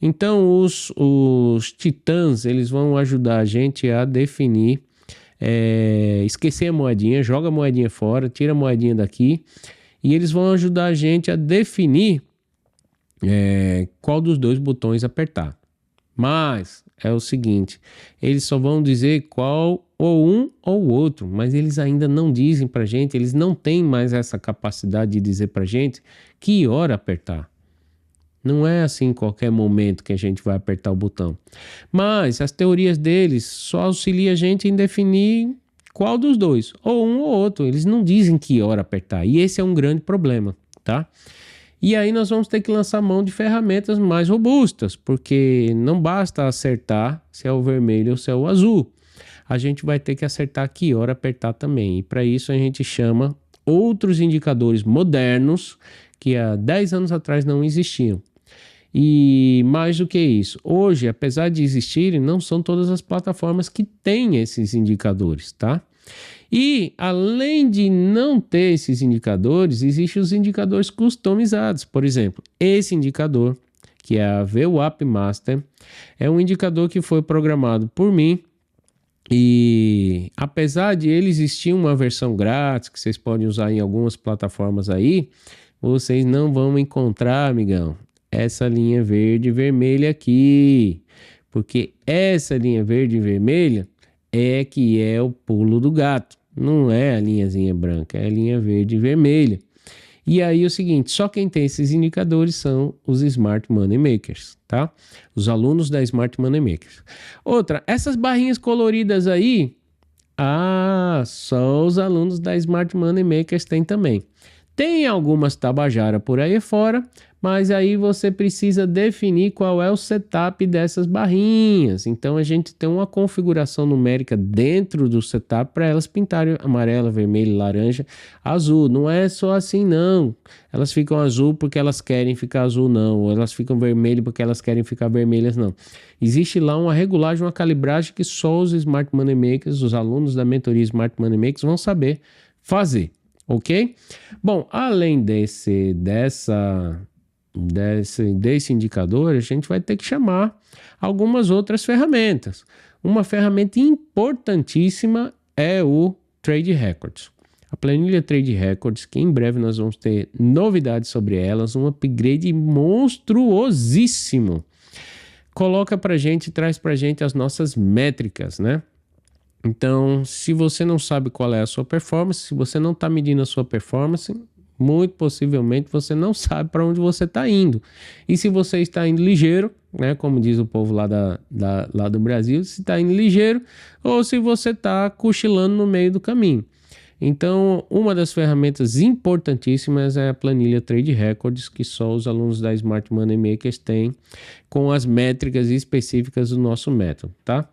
Então, os titãs, eles vão ajudar a gente a definir esquecer a moedinha, joga a moedinha fora, tira a moedinha daqui, e eles vão ajudar a gente a definir qual dos dois botões apertar. Mas é o seguinte, eles só vão dizer qual ou um ou o outro, mas eles ainda não dizem pra gente, eles não têm mais essa capacidade de dizer pra gente que hora apertar. Não é assim em qualquer momento que a gente vai apertar o botão. Mas as teorias deles só auxiliam a gente em definir qual dos dois, ou um ou outro. Eles não dizem que hora apertar, e esse é um grande problema, tá? E aí nós vamos ter que lançar mão de ferramentas mais robustas, porque não basta acertar se é o vermelho ou se é o azul. A gente vai ter que acertar que hora apertar também. E para isso a gente chama outros indicadores modernos que há 10 anos atrás não existiam. E mais do que isso, hoje, apesar de existirem, não são todas as plataformas que têm esses indicadores, tá? E, além de não ter esses indicadores, existem os indicadores customizados. Por exemplo, esse indicador, que é a VWAP Master, é um indicador que foi programado por mim. E, apesar de ele existir uma versão grátis, que vocês podem usar em algumas plataformas aí, vocês não vão encontrar, amigão, essa linha verde e vermelha aqui. Porque essa linha verde e vermelha é que é o pulo do gato. Não é a linhazinha branca, é a linha verde e vermelha. E aí o seguinte, só quem tem esses indicadores são os Smart Money Makers, tá? Os alunos da Smart Money Makers. Outra, essas barrinhas coloridas aí, só os alunos da Smart Money Makers têm também. Tem algumas tabajara por aí fora, mas aí você precisa definir qual é o setup dessas barrinhas. Então a gente tem uma configuração numérica dentro do setup para elas pintarem amarela, vermelho, laranja, azul. Não é só assim não. Elas ficam azul porque elas querem ficar azul não, ou elas ficam vermelho porque elas querem ficar vermelhas não. Existe lá uma regulagem, uma calibragem que só os Smart Money Makers, os alunos da mentoria Smart Money Makers vão saber fazer. Ok? Bom, além desse indicador, a gente vai ter que chamar algumas outras ferramentas. Uma ferramenta importantíssima é o Trade Records. A planilha Trade Records, que em breve nós vamos ter novidades sobre elas, um upgrade monstruosíssimo. Coloca pra gente, traz pra gente as nossas métricas, né? Então, se você não sabe qual é a sua performance, se você não está medindo a sua performance, muito possivelmente você não sabe para onde você está indo. E se você está indo ligeiro, né, como diz o povo lá do Brasil, se está indo ligeiro ou se você está cochilando no meio do caminho. Então, uma das ferramentas importantíssimas é a planilha Trade Records, que só os alunos da Smart Money Makers têm, com as métricas específicas do nosso método, tá?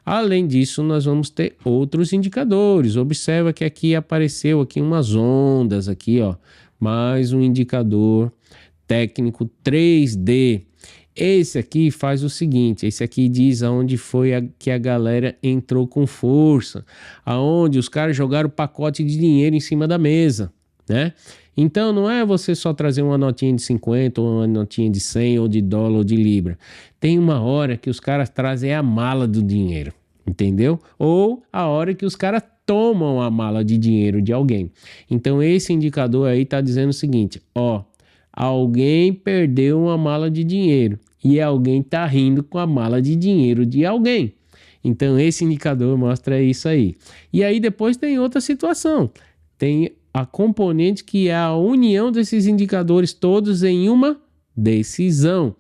Além disso, nós vamos ter outros indicadores. Observa que aqui apareceu aqui umas ondas aqui, ó, mais um indicador técnico 3D. Esse aqui faz o seguinte, esse aqui diz aonde foi que a galera entrou com força, aonde os caras jogaram pacote de dinheiro em cima da mesa, né? Então não é você só trazer uma notinha de 50 ou uma notinha de 100 ou de dólar ou de libra. Tem uma hora que os caras trazem a mala do dinheiro, entendeu? Ou a hora que os caras tomam a mala de dinheiro de alguém. Então esse indicador aí tá dizendo o seguinte, ó, alguém perdeu uma mala de dinheiro e alguém tá rindo com a mala de dinheiro de alguém. Então esse indicador mostra isso aí. E aí depois tem outra situação. Tem a componente que é a união desses indicadores todos em uma decisão.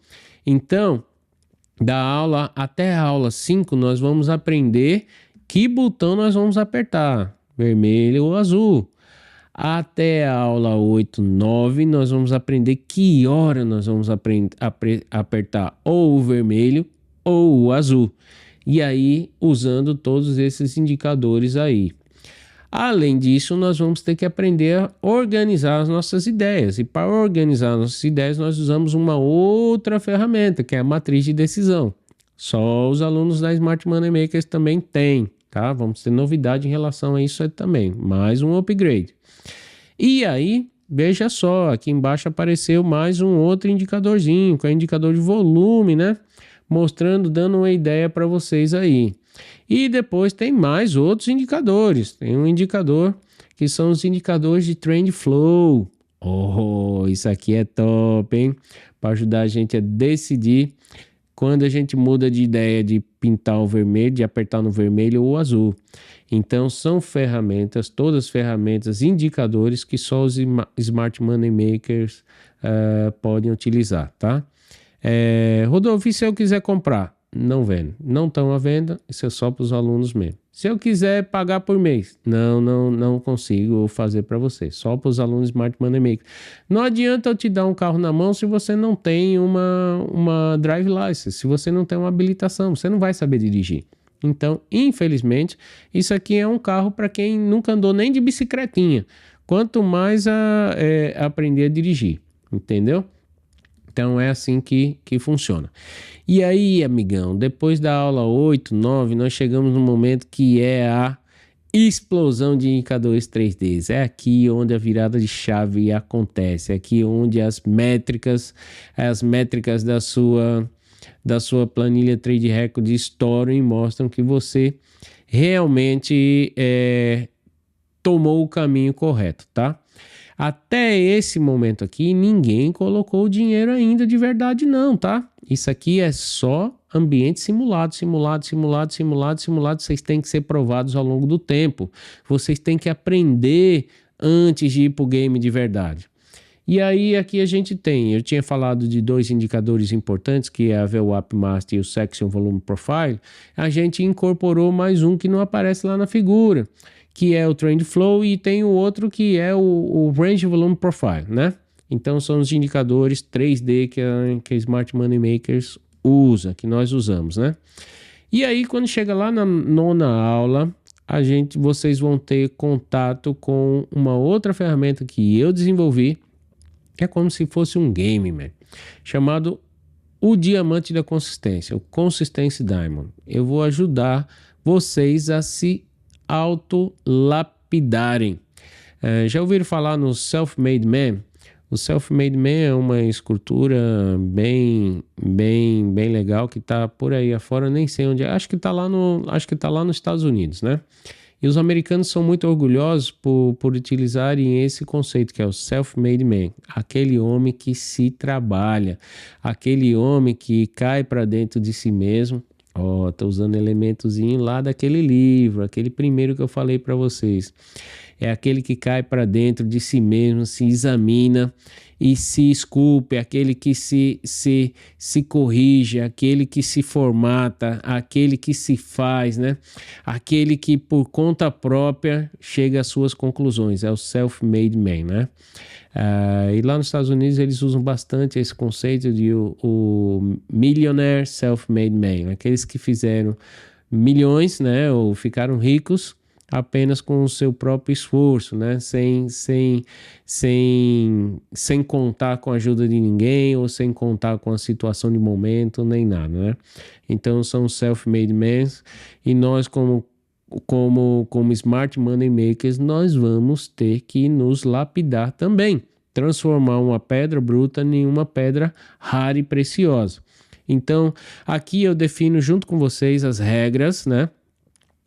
Então, da aula até a aula 5, nós vamos aprender que botão nós vamos apertar, vermelho ou azul. Até a aula 8, 9, nós vamos aprender que hora nós vamos apertar ou o vermelho ou o azul. E aí, usando todos esses indicadores aí. Além disso, nós vamos ter que aprender a organizar as nossas ideias. E para organizar nossas ideias, nós usamos uma outra ferramenta, que é a matriz de decisão. Só os alunos da Smart Money Makers também têm, tá? Vamos ter novidade em relação a isso aí também. Mais um upgrade. E aí, veja só, aqui embaixo apareceu mais um outro indicadorzinho, que é o indicador de volume, né? Mostrando, dando uma ideia para vocês aí. E depois tem mais outros indicadores. Tem um indicador que são os indicadores de Trend Flow. Oh, isso aqui é top, hein? Para ajudar a gente a decidir quando a gente muda de ideia de pintar o vermelho, de apertar no vermelho ou azul. Então, são ferramentas, todas ferramentas, indicadores que só os Smart Money Makers podem utilizar, tá? Rodolfo, e se eu quiser comprar? Não vendo. Não estão à venda, isso é só para os alunos mesmo. Se eu quiser pagar por mês, não consigo fazer para você. Só para os alunos Smart Money Maker. Não adianta eu te dar um carro na mão se você não tem uma drive license, se você não tem uma habilitação, você não vai saber dirigir. Então, infelizmente, isso aqui é um carro para quem nunca andou nem de bicicletinha. Quanto mais aprender a dirigir, entendeu? Então é assim que funciona. E aí, amigão, depois da aula 8, 9, nós chegamos no momento que é a explosão de indicadores 3D. É aqui onde a virada de chave acontece. É aqui onde as métricas da sua planilha Trade Record estouram e mostram que você realmente tomou o caminho correto, tá? Até esse momento aqui, ninguém colocou o dinheiro ainda de verdade não, tá? Isso aqui é só ambiente simulado. Vocês têm que ser provados ao longo do tempo. Vocês têm que aprender antes de ir para o game de verdade. E aí aqui eu tinha falado de dois indicadores importantes, que é a VWAP Master e o Section Volume Profile. A gente incorporou mais um que não aparece lá na figura, que é o Trend Flow, e tem o outro que é o Range Volume Profile, né? Então são os indicadores 3D que a Smart Money Makers usa, que nós usamos, né? E aí quando chega lá na 9ª aula, vocês vão ter contato com uma outra ferramenta que eu desenvolvi, que é como se fosse um game, man, chamado o Diamante da Consistência, o Consistency Diamond. Eu vou ajudar vocês a se autolapidarem. Já ouviram falar no Self-Made Man? O Self-Made Man é uma escultura bem legal que está por aí afora, nem sei onde é. Acho que está lá nos Estados Unidos, né? E os americanos são muito orgulhosos por utilizarem esse conceito, que é o self-made man. Aquele homem que se trabalha, aquele homem que cai para dentro de si mesmo. Tô usando elementozinho lá daquele livro, aquele primeiro que eu falei para vocês. É aquele que cai para dentro de si mesmo, se examina e se esculpe, aquele que se corrige, aquele que se formata, aquele que se faz, né? Aquele que por conta própria chega às suas conclusões, é o self-made man, né? E lá nos Estados Unidos eles usam bastante esse conceito de o millionaire self-made man, aqueles que fizeram milhões, né? Ou ficaram ricos apenas com o seu próprio esforço, né? Sem contar com a ajuda de ninguém ou sem contar com a situação de momento, nem nada, né? Então são self-made men, e nós como Smart Money Makers, nós vamos ter que nos lapidar também, transformar uma pedra bruta em uma pedra rara e preciosa. Então aqui eu defino junto com vocês as regras, né?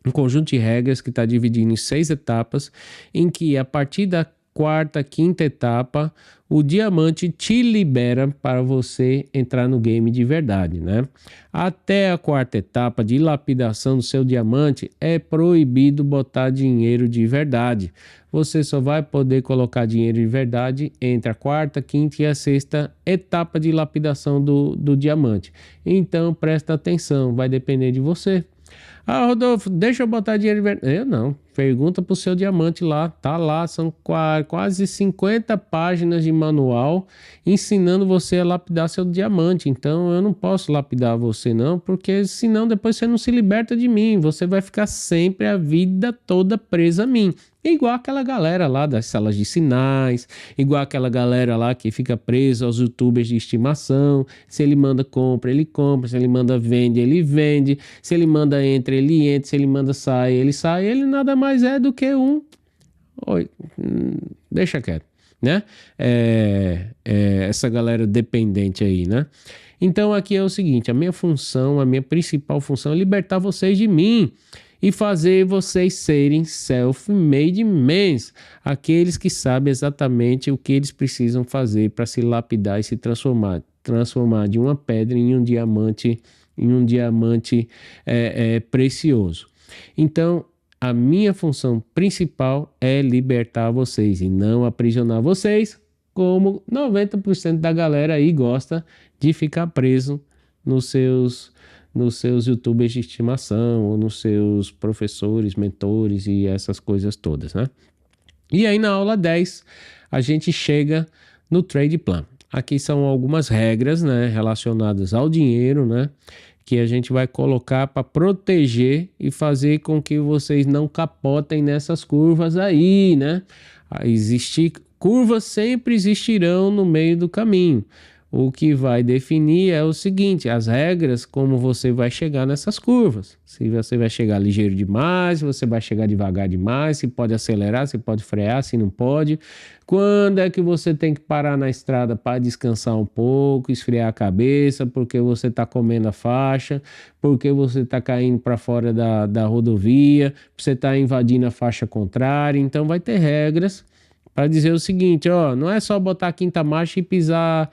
Um conjunto de regras que está dividido em 6 etapas, em que a partir da 4ª, 5ª etapa, o diamante te libera para você entrar no game de verdade, né? Até a 4ª etapa de lapidação do seu diamante, é proibido botar dinheiro de verdade. Você só vai poder colocar dinheiro de verdade entre a 4ª, 5ª e a 6ª etapa de lapidação do diamante. Então, presta atenção, vai depender de você. Rodolfo, deixa eu botar dinheiro de verdade. Eu não. Pergunta pro seu diamante lá. Tá lá, são quase 50 páginas de manual ensinando você a lapidar seu diamante. Então eu não posso lapidar você não, porque senão depois você não se liberta de mim. Você vai ficar sempre a vida toda presa a mim. Igual aquela galera lá das salas de sinais, igual aquela galera lá que fica presa aos youtubers de estimação. Se ele manda compra, ele compra. Se ele manda vende, ele vende. Se ele manda entra, ele entra. Se ele manda sai, ele sai. Ele nada mais é do que deixa quieto, né? Essa galera dependente aí, né? Então aqui é o seguinte, a minha principal função é libertar vocês de mim e fazer vocês serem self-made men, aqueles que sabem exatamente o que eles precisam fazer para se lapidar e se transformar de uma pedra em um diamante, precioso. Então, a minha função principal é libertar vocês e não aprisionar vocês, como 90% da galera aí gosta de ficar preso nos seus YouTubers de estimação, ou nos seus professores, mentores e essas coisas todas, né? E aí na aula 10, a gente chega no trade plan. Aqui são algumas regras, né, relacionadas ao dinheiro, né, que a gente vai colocar para proteger e fazer com que vocês não capotem nessas curvas aí, né? Curvas sempre existirão no meio do caminho. O que vai definir é o seguinte, as regras, como você vai chegar nessas curvas. Se você vai chegar ligeiro demais, se você vai chegar devagar demais, se pode acelerar, se pode frear, se não pode. Quando é que você tem que parar na estrada para descansar um pouco, esfriar a cabeça, porque você está comendo a faixa, porque você está caindo para fora da rodovia, você está invadindo a faixa contrária. Então vai ter regras para dizer o seguinte, ó, não é só botar a quinta marcha e pisar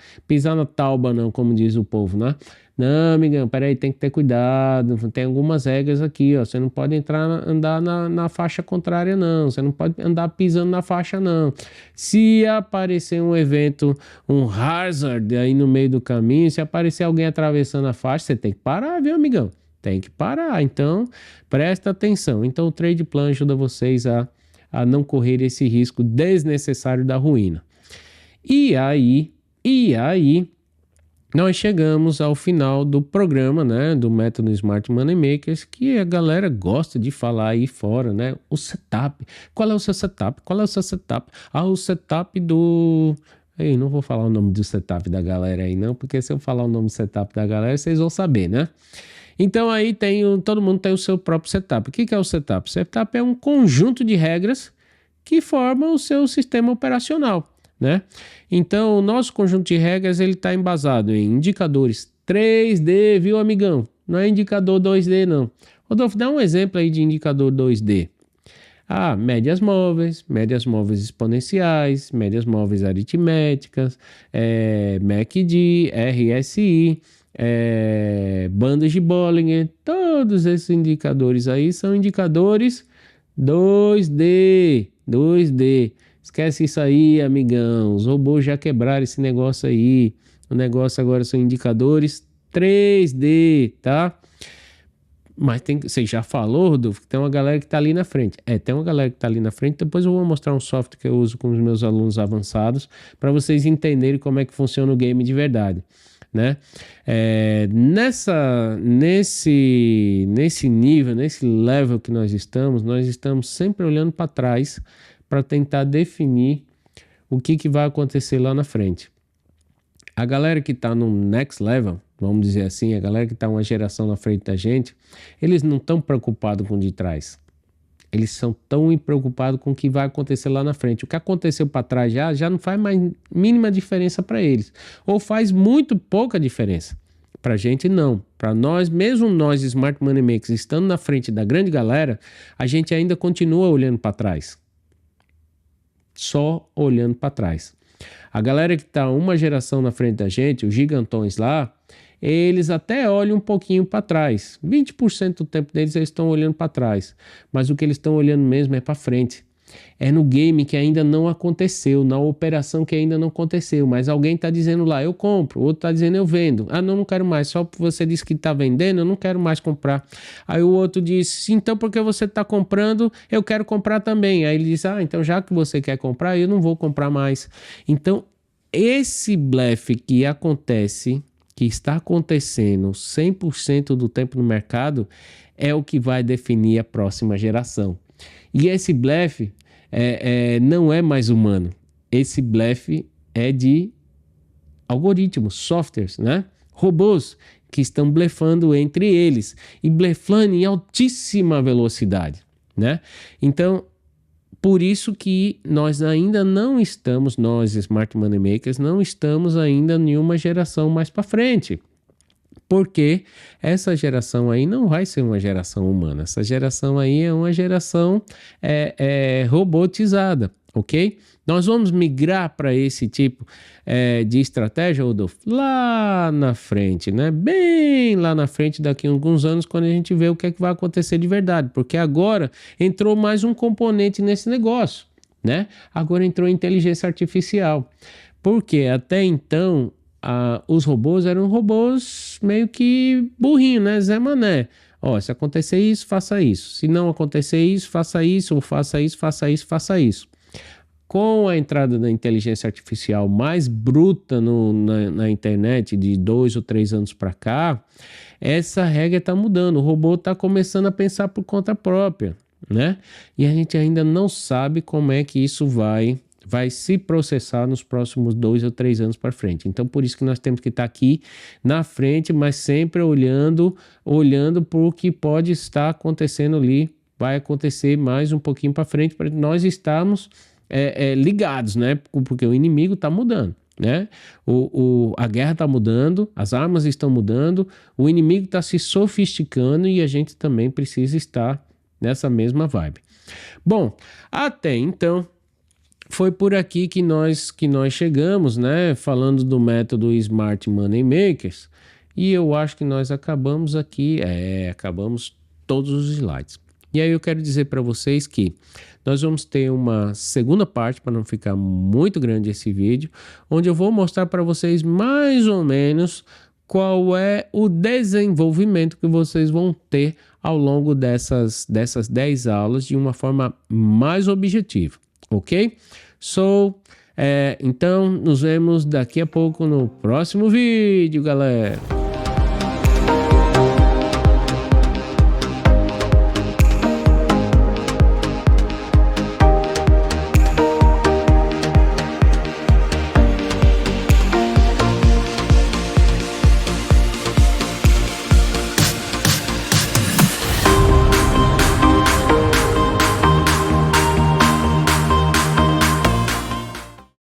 na tauba não, como diz o povo, né? Não, amigão, peraí, tem que ter cuidado, tem algumas regras aqui, ó, você não pode andar na faixa contrária não, você não pode andar pisando na faixa não. Se aparecer um evento, um hazard aí no meio do caminho, se aparecer alguém atravessando a faixa, você tem que parar, viu, amigão? Tem que parar, então presta atenção. Então o Trade Plan ajuda vocês a não correr esse risco desnecessário da ruína. E aí, nós chegamos ao final do programa, né, do método Smart Money Makers, que a galera gosta de falar aí fora, né, o setup. Qual é o seu setup? Ah, o setup do... Ei, não vou falar o nome do setup da galera aí não, porque se eu falar o nome do setup da galera, vocês vão saber, né? Então aí todo mundo tem o seu próprio setup. O que é o setup? O setup é um conjunto de regras que formam o seu sistema operacional, né? Então o nosso conjunto de regras ele está embasado em indicadores 3D, viu, amigão? Não é indicador 2D não. Rodolfo, dá um exemplo aí de indicador 2D. Ah, médias móveis exponenciais, médias móveis aritméticas, MACD, RSI, bandas de Bollinger, todos esses indicadores aí são indicadores 2D. Esquece isso aí, amigão. Os robôs já quebraram esse negócio aí. O negócio agora são indicadores 3D, tá? Mas você já falou, Rodolfo, que tem uma galera que está ali na frente. Tem uma galera que está ali na frente. Depois eu vou mostrar um software que eu uso com os meus alunos avançados para vocês entenderem como é que funciona o game de verdade, né? Nesse nível, nesse level que nós estamos sempre olhando para trás para tentar definir o que vai acontecer lá na frente. A galera que está no next level, vamos dizer assim, a galera que está uma geração na frente da gente, eles não estão preocupados com o de trás. Eles são tão preocupados com o que vai acontecer lá na frente. O que aconteceu para trás já não faz mais mínima diferença para eles. Ou faz muito pouca diferença. Para a gente, não. Para nós, mesmo nós, Smart Money Makers, estando na frente da grande galera, a gente ainda continua olhando para trás. Só olhando para trás. A galera que está uma geração na frente da gente, os gigantões lá, eles até olham um pouquinho para trás. 20% do tempo deles eles estão olhando para trás. Mas o que eles estão olhando mesmo é para frente. É no game que ainda não aconteceu, na operação que ainda não aconteceu. Mas alguém está dizendo lá, eu compro. O outro está dizendo, eu vendo. Ah, não quero mais. Só porque você disse que está vendendo, eu não quero mais comprar. Aí o outro diz, então porque você está comprando, eu quero comprar também. Aí ele diz, então já que você quer comprar, eu não vou comprar mais. Então, esse blefe que acontece, que está acontecendo 100% do tempo no mercado, é o que vai definir a próxima geração. E esse blefe não é mais humano. Esse blefe é de algoritmos, softwares, né? Robôs que estão blefando entre eles e blefando em altíssima velocidade, né? Então, por isso que nós ainda não estamos, nós Smart Money Makers, não estamos ainda em uma geração mais para frente. Porque essa geração aí não vai ser uma geração humana. Essa geração aí é uma geração robotizada, ok? Nós vamos migrar para esse tipo de estratégia, Rodolfo, lá na frente, né? Bem lá na frente, daqui a alguns anos, quando a gente vê o que é que vai acontecer de verdade. Porque agora entrou mais um componente nesse negócio, né? Agora entrou inteligência artificial. Porque até então os robôs eram robôs meio que burrinho, né? Zé Mané. Ó, se acontecer isso, faça isso. Se não acontecer isso, faça isso, ou faça isso, faça isso, faça isso. Com a entrada da inteligência artificial mais bruta na internet de 2 ou 3 anos para cá, essa regra está mudando. O robô está começando a pensar por conta própria, né? E a gente ainda não sabe como é que isso vai se processar nos próximos 2 ou 3 anos para frente. Então, por isso que nós temos que estar aqui na frente, mas sempre olhando para o que pode estar acontecendo ali, vai acontecer mais um pouquinho para frente, para nós estarmos ligados, né? Porque o inimigo está mudando, né? A guerra está mudando, as armas estão mudando, o inimigo está se sofisticando e a gente também precisa estar nessa mesma vibe. Bom, até então, foi por aqui que nós chegamos, né? Falando do método Smart Money Makers. E eu acho que nós acabamos aqui, acabamos todos os slides. E aí eu quero dizer para vocês que nós vamos ter uma segunda parte, para não ficar muito grande esse vídeo, onde eu vou mostrar para vocês mais ou menos qual é o desenvolvimento que vocês vão ter ao longo dessas 10 aulas de uma forma mais objetiva. Ok? Então, nos vemos daqui a pouco no próximo vídeo, galera.